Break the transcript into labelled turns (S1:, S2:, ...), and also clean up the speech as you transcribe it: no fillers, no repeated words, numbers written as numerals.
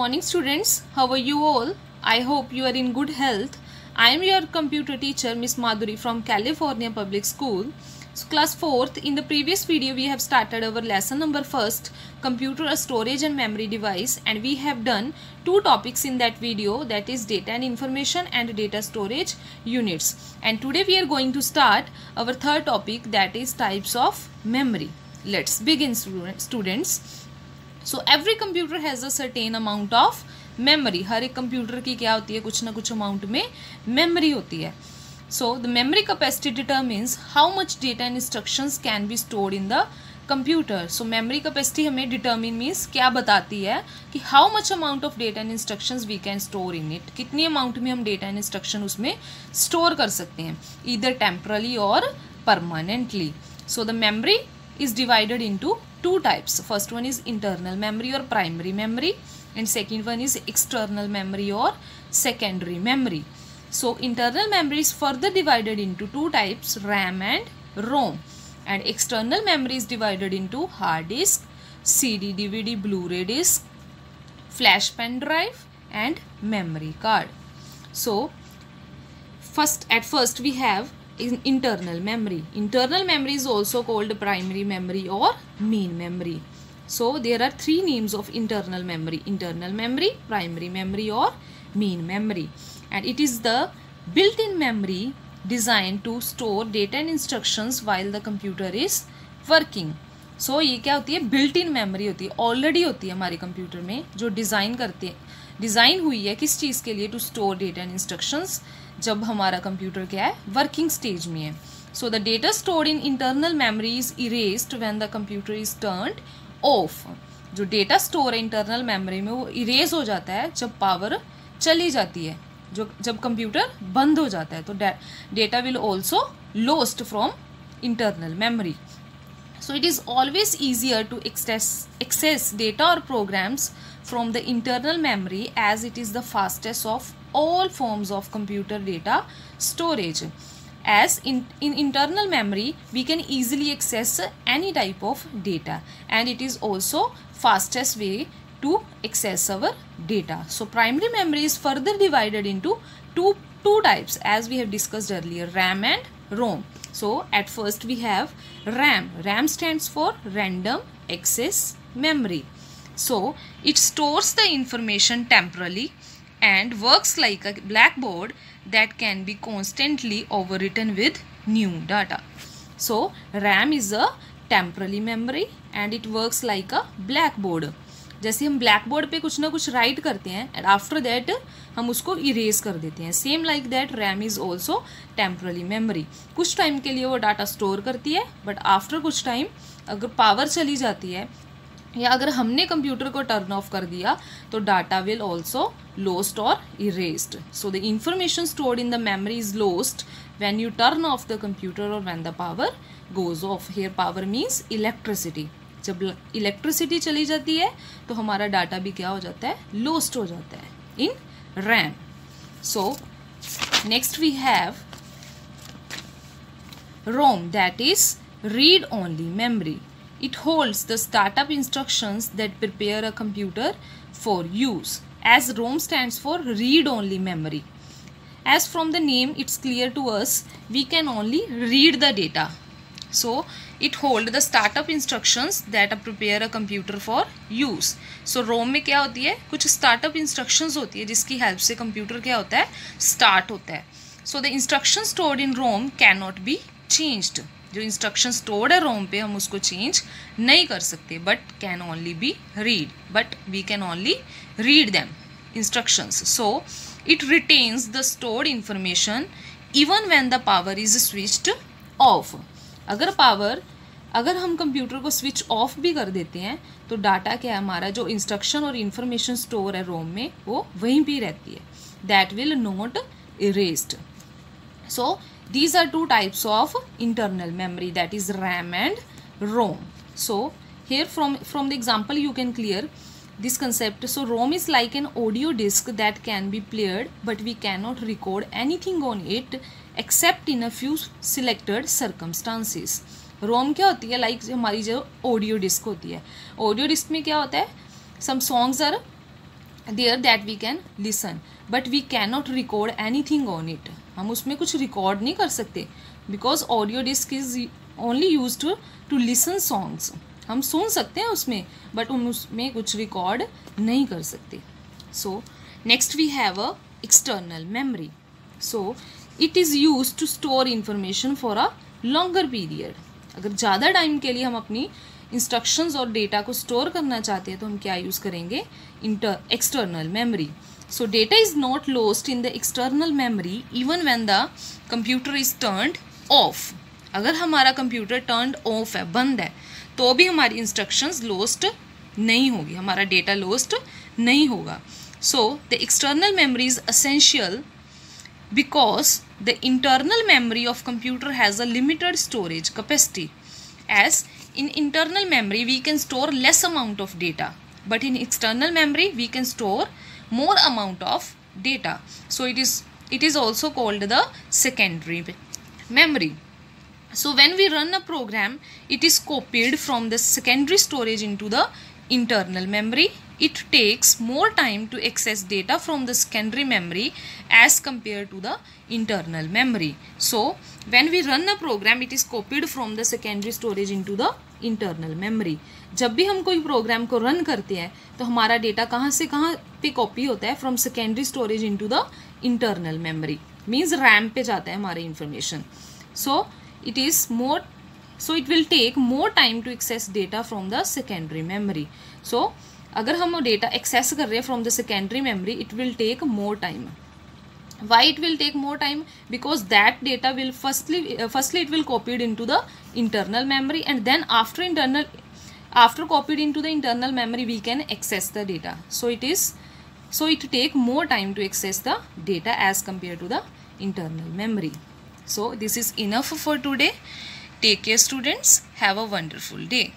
S1: Morning students, how are you all? I hope you are in good health. I am your computer teacher Miss Madhuri from California Public School. So class 4th, in the previous video we have started our lesson number 1st, computer storage and memory device, and we have done two topics in that video, that is data and information and data storage units. And today we are going to start our third topic, that is types of memory. Let's begin students. So every computer has a certain amount of memory. हर एक computer की क्या होती है, कुछ ना कुछ amount में मेमोरी होती है. So the memory capacity determines how much data and instructions can be stored in the computer. So memory capacity हमें डिटरमिन मीन्स क्या बताती है कि how much amount of data and instructions we can store in it. कितनी amount में हम data and instruction उसमें store कर सकते हैं, either temporarily or permanently. So the memory is divided into two types. First one is internal memory or primary memory, and second one is external memory or secondary memory. So internal memory is further divided into two types, RAM and ROM, and external memory is divided into hard disk, CD, DVD, Blu-ray disc, flash pen drive and memory card. So at first we have internal memory. Internal memory is also called primary memory or main memory. So there are three names of internal memory: internal memory, primary memory or main memory. And it is the built-in memory designed to store data and instructions while the computer is working. So ये क्या होती है, built in memory होती है, already होती है हमारे computer में, जो डिज़ाइन करते हैं, डिज़ाइन हुई है किस चीज़ के लिए, to store data and instructions जब हमारा कंप्यूटर क्या है, वर्किंग स्टेज में है. So the data stored in internal memory is erased when the computer is turned off. जो डेटा स्टोर है इंटरनल मेमोरी में वो इरेज हो जाता है जब पावर चली जाती है, जब कंप्यूटर बंद हो जाता है. तो data will also lost from internal memory. So it is always easier to access data or programs from the internal memory, as it is the fastest of all forms of computer data storage. As in internal memory we can easily access any type of data, and it is also fastest way to access our data. So primary memory is further divided into two types, as we have discussed earlier, RAM and ROM. So at first we have RAM. RAM stands for random access memory. So it stores the information temporarily and works like a blackboard that can be constantly overwritten with new data. So RAM is a temporary memory and it works like a blackboard. जैसे हम black board पे कुछ ना कुछ right करते हैं and after that हम उसको इरेज कर देते हैं, same like that RAM is also temporary memory. कुछ टाइम के लिए वो डाटा स्टोर करती है, बट आफ्टर कुछ टाइम अगर पावर चली जाती है या अगर हमने कंप्यूटर को टर्न ऑफ कर दिया तो डाटा विल ऑल्सो लॉस्ट और erased. So the information stored in the memory is lost when you turn off the computer और when the power goes off. Here power means electricity. जब electricity चली जाती है तो हमारा डाटा भी क्या हो जाता है, लॉस्ट हो जाता है in RAM. So next we have ROM, that is read only memory. It holds the startup instructions that prepare a computer for use, as ROM stands for read only memory. As from the name it's clear to us, we can only read the data. So it hold the startup instructions that prepare a computer for use. So ROM में क्या होती है, कुछ startup instructions होती है जिसकी help से computer क्या होता है, start होता है. So the instructions stored in ROM cannot be changed. जो instructions stored है ROM पे हम उसको change नहीं कर सकते, but can only be read. But we can only read them instructions. So it retains the stored information even when the power is switched off. अगर हम कंप्यूटर को स्विच ऑफ भी कर देते हैं तो डाटा क्या है, हमारा जो इंस्ट्रक्शन और इंफॉर्मेशन स्टोर है रोम में वो वहीं पे रहती है, that will not erased. So these are two types of internal memory, that is RAM and ROM. So here from the example you can clear this concept. So ROM is like an audio disc that can be played, but we cannot record anything on it except in a few selected circumstances. ROM क्या होती है, like हमारी जो audio disc होती है. Audio disc में क्या होता है, some songs are there that we can listen, but we cannot record anything on it. हम उसमें कुछ record नहीं कर सकते because audio disc is only used to listen songs. हम सुन सकते हैं उसमें, but हम उसमें कुछ record नहीं कर सकते. So next we have a external memory. So it is used to store information for a longer period. अगर ज़्यादा टाइम के लिए हम अपनी इंस्ट्रक्शंस और डेटा को स्टोर करना चाहते हैं तो हम क्या यूज़ करेंगे? External memory. So data is not lost in the external memory even when the computer is turned of. अगर हमारा कंप्यूटर टर्न्ड ऑफ है, बंद है, तो भी हमारी इंस्ट्रक्शंस लॉस्ट नहीं होगी, हमारा डेटा लॉस्ट नहीं होगा. So the external memory is essential because the internal memory of computer has a limited storage capacity. As in internal memory we can store less amount of data, but in external memory we can store more amount of data. So it is also called the secondary memory. So when we run a program, it is copied from the secondary storage into the internal memory. It takes more time to access data from the secondary memory as compared to the internal memory. So when we run a program, it is copied from the secondary storage into the internal memory. जब भी हम कोई programme को run करते हैं तो हमारा data कहाँ से कहाँ पे कॉपी होता है? From secondary storage into the internal memory, means RAM पे जाता है हमारा information. So it will take more time to access data from the secondary memory. So अगर हम डेटा एक्सेस कर रहे हैं from the secondary memory, it will take more time. Why it will take more time? Because that data will firstly it will copied into the internal memory, and then after copied into the internal memory we can access the data. So it take more time to access the data as compared to the internal memory. So this is enough for today. Take care students. Have a wonderful day.